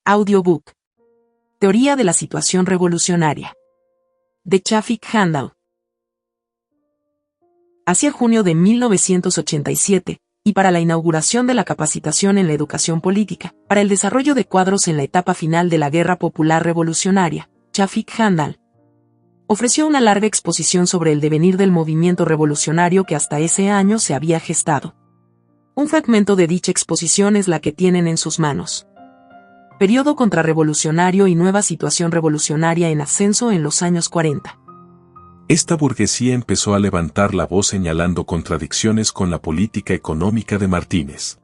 Audiobook. Teoría de la situación revolucionaria. De Shafik Handal. Hacia junio de 1987, y para la inauguración de la capacitación en la educación política, para el desarrollo de cuadros en la etapa final de la Guerra Popular Revolucionaria, Shafik Handal ofreció una larga exposición sobre el devenir del movimiento revolucionario que hasta ese año se había gestado. Un fragmento de dicha exposición es la que tienen en sus manos. Periodo contrarrevolucionario y nueva situación revolucionaria en ascenso en los años 40. Esta burguesía empezó a levantar la voz señalando contradicciones con la política económica de Martínez.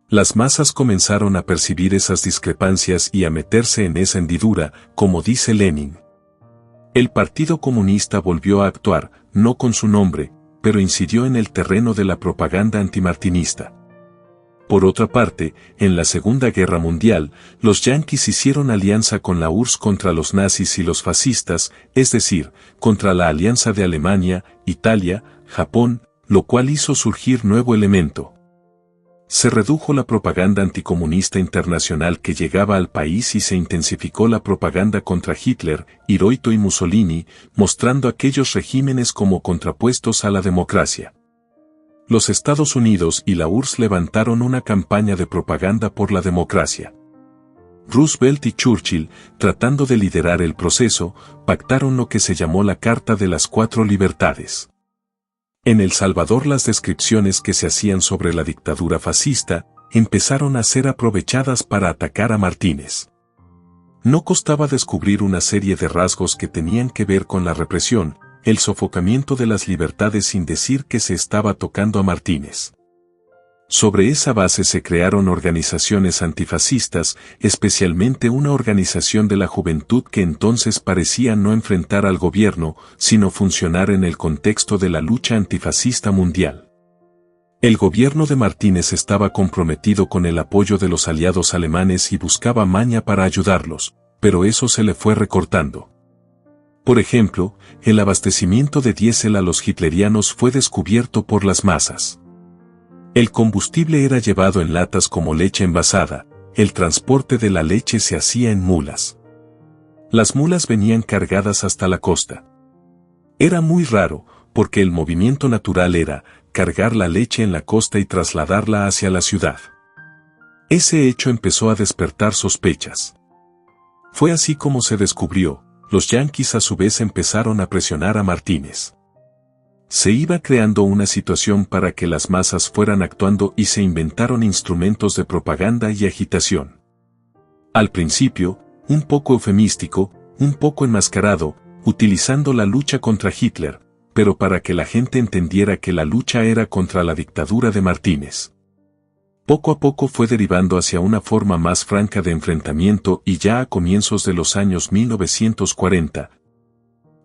Las masas comenzaron a percibir esas discrepancias y a meterse en esa hendidura, como dice Lenin. El Partido Comunista volvió a actuar, no con su nombre, pero incidió en el terreno de la propaganda antimartinista. Por otra parte, en la Segunda Guerra Mundial, los yanquis hicieron alianza con la URSS contra los nazis y los fascistas, es decir, contra la alianza de Alemania, Italia, Japón, lo cual hizo surgir nuevo elemento. Se redujo la propaganda anticomunista internacional que llegaba al país y se intensificó la propaganda contra Hitler, Hirohito y Mussolini, mostrando aquellos regímenes como contrapuestos a la democracia. Los Estados Unidos y la URSS levantaron una campaña de propaganda por la democracia. Roosevelt y Churchill, tratando de liderar el proceso, pactaron lo que se llamó la Carta de las Cuatro Libertades. En El Salvador las descripciones que se hacían sobre la dictadura fascista empezaron a ser aprovechadas para atacar a Martínez. No costaba descubrir una serie de rasgos que tenían que ver con la represión, el sofocamiento de las libertades sin decir que se estaba tocando a Martínez. Sobre esa base se crearon organizaciones antifascistas, especialmente una organización de la juventud que entonces parecía no enfrentar al gobierno, sino funcionar en el contexto de la lucha antifascista mundial. El gobierno de Martínez estaba comprometido con el apoyo de los aliados alemanes y buscaba maña para ayudarlos, pero eso se le fue recortando. Por ejemplo, el abastecimiento de diésel a los hitlerianos fue descubierto por las masas. El combustible era llevado en latas como leche envasada, el transporte de la leche se hacía en mulas. Las mulas venían cargadas hasta la costa. Era muy raro, porque el movimiento natural era cargar la leche en la costa y trasladarla hacia la ciudad. Ese hecho empezó a despertar sospechas. Fue así como se descubrió. Los yanquis a su vez empezaron a presionar a Martínez. Se iba creando una situación para que las masas fueran actuando y se inventaron instrumentos de propaganda y agitación. Al principio, un poco eufemístico, un poco enmascarado, utilizando la lucha contra Hitler, pero para que la gente entendiera que la lucha era contra la dictadura de Martínez. Poco a poco fue derivando hacia una forma más franca de enfrentamiento y ya a comienzos de los años 1940,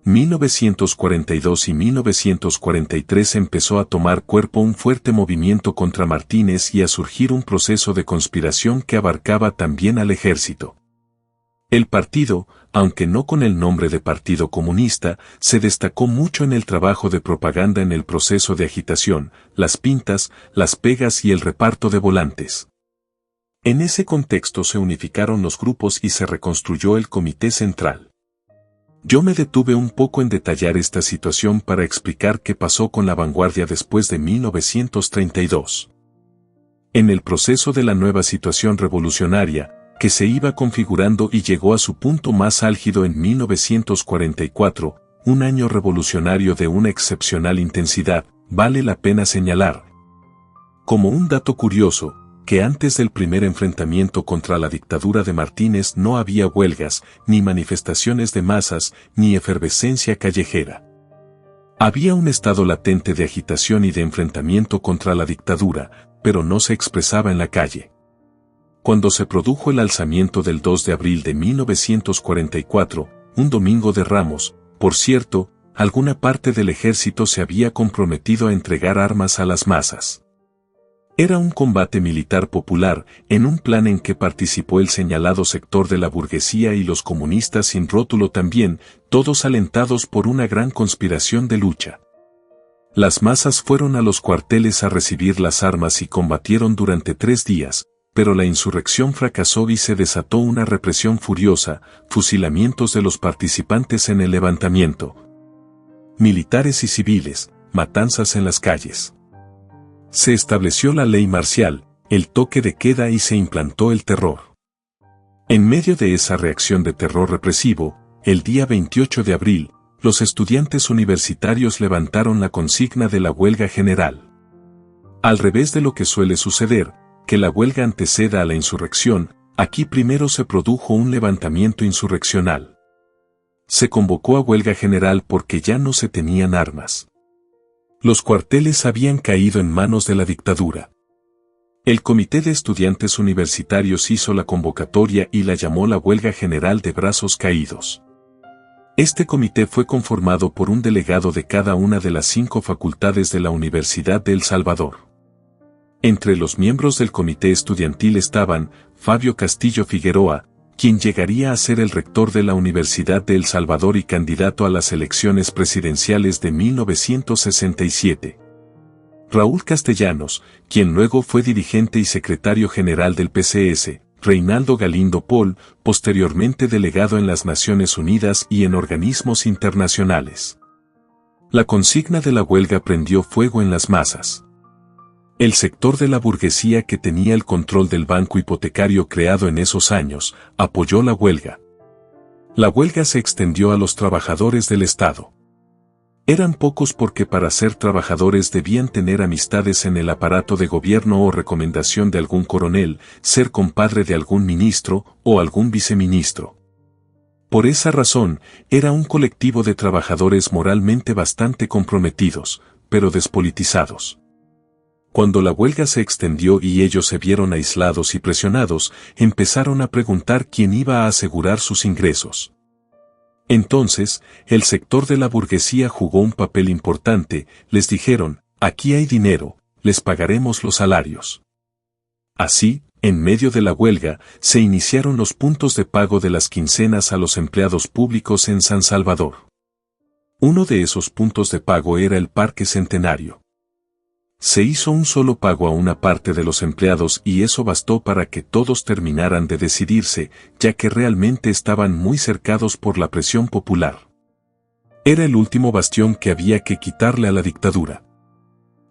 1942 y 1943 empezó a tomar cuerpo un fuerte movimiento contra Martínez y a surgir un proceso de conspiración que abarcaba también al ejército. El partido, aunque no con el nombre de Partido Comunista, se destacó mucho en el trabajo de propaganda en el proceso de agitación, las pintas, las pegas y el reparto de volantes. En ese contexto se unificaron los grupos y se reconstruyó el Comité Central. Yo me detuve un poco en detallar esta situación para explicar qué pasó con la vanguardia después de 1932. En el proceso de la nueva situación revolucionaria, que se iba configurando y llegó a su punto más álgido en 1944, un año revolucionario de una excepcional intensidad, vale la pena señalar. Como un dato curioso, que antes del primer enfrentamiento contra la dictadura de Martínez no había huelgas, ni manifestaciones de masas, ni efervescencia callejera. Había un estado latente de agitación y de enfrentamiento contra la dictadura, pero no se expresaba en la calle. Cuando se produjo el alzamiento del 2 de abril de 1944, un domingo de Ramos, por cierto, alguna parte del ejército se había comprometido a entregar armas a las masas. Era un combate militar popular, en un plan en que participó el señalado sector de la burguesía y los comunistas sin rótulo también, todos alentados por una gran conspiración de lucha. Las masas fueron a los cuarteles a recibir las armas y combatieron durante 3 días, pero la insurrección fracasó y se desató una represión furiosa, fusilamientos de los participantes en el levantamiento, militares y civiles, matanzas en las calles. Se estableció la ley marcial, el toque de queda y se implantó el terror. En medio de esa reacción de terror represivo, el día 28 de abril, los estudiantes universitarios levantaron la consigna de la huelga general. Al revés de lo que suele suceder, que la huelga anteceda a la insurrección, aquí primero se produjo un levantamiento insurreccional. Se convocó a huelga general porque ya no se tenían armas. Los cuarteles habían caído en manos de la dictadura. El Comité de Estudiantes Universitarios hizo la convocatoria y la llamó la Huelga General de Brazos Caídos. Este comité fue conformado por un delegado de cada una de las 5 facultades de la Universidad de El Salvador. Entre los miembros del comité estudiantil estaban Fabio Castillo Figueroa, quien llegaría a ser el rector de la Universidad de El Salvador y candidato a las elecciones presidenciales de 1967. Raúl Castellanos, quien luego fue dirigente y secretario general del PCS, Reinaldo Galindo Pol, posteriormente delegado en las Naciones Unidas y en organismos internacionales. La consigna de la huelga prendió fuego en las masas. El sector de la burguesía que tenía el control del banco hipotecario creado en esos años, apoyó la huelga. La huelga se extendió a los trabajadores del Estado. Eran pocos porque para ser trabajadores debían tener amistades en el aparato de gobierno o recomendación de algún coronel, ser compadre de algún ministro o algún viceministro. Por esa razón, era un colectivo de trabajadores moralmente bastante comprometidos, pero despolitizados. Cuando la huelga se extendió y ellos se vieron aislados y presionados, empezaron a preguntar quién iba a asegurar sus ingresos. Entonces, el sector de la burguesía jugó un papel importante, les dijeron, aquí hay dinero, les pagaremos los salarios. Así, en medio de la huelga, se iniciaron los puntos de pago de las quincenas a los empleados públicos en San Salvador. Uno de esos puntos de pago era el Parque Centenario. Se hizo un solo pago a una parte de los empleados y eso bastó para que todos terminaran de decidirse, ya que realmente estaban muy cercados por la presión popular. Era el último bastión que había que quitarle a la dictadura.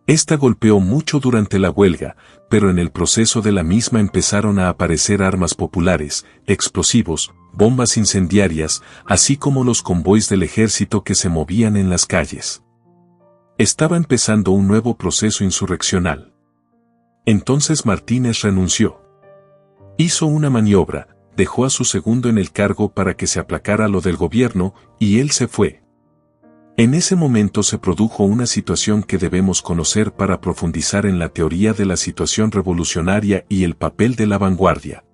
Esta golpeó mucho durante la huelga, pero en el proceso de la misma empezaron a aparecer armas populares, explosivos, bombas incendiarias, así como los convoys del ejército que se movían en las calles. Estaba empezando un nuevo proceso insurreccional. Entonces Martínez renunció. Hizo una maniobra, dejó a su segundo en el cargo para que se aplacara lo del gobierno, y él se fue. En ese momento se produjo una situación que debemos conocer para profundizar en la teoría de la situación revolucionaria y el papel de la vanguardia.